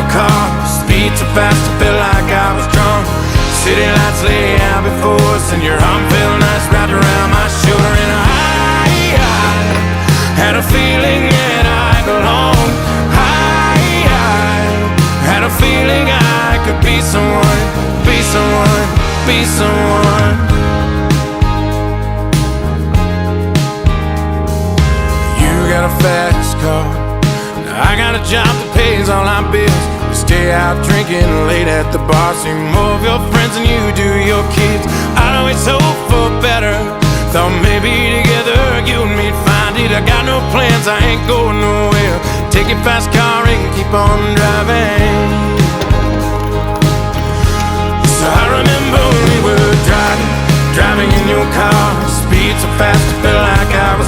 your car, speed so fast I felt like I was drunk. City lights lay out before us, and your arm felt nice wrapped around my shoulder. And I had a feeling that I belonged. I had a feeling I could be someone, be someone, be someone. You got a fast car, I got a job that pays all our bills. We stay out drinking late at the bar, see more of your friends than you do your kids. I'd always hope for better, thought maybe together you and me'd find it. I got no plans, I ain't going nowhere. Take your fast car and keep on driving. So I remember we were driving in your car, speed so fast I felt like I was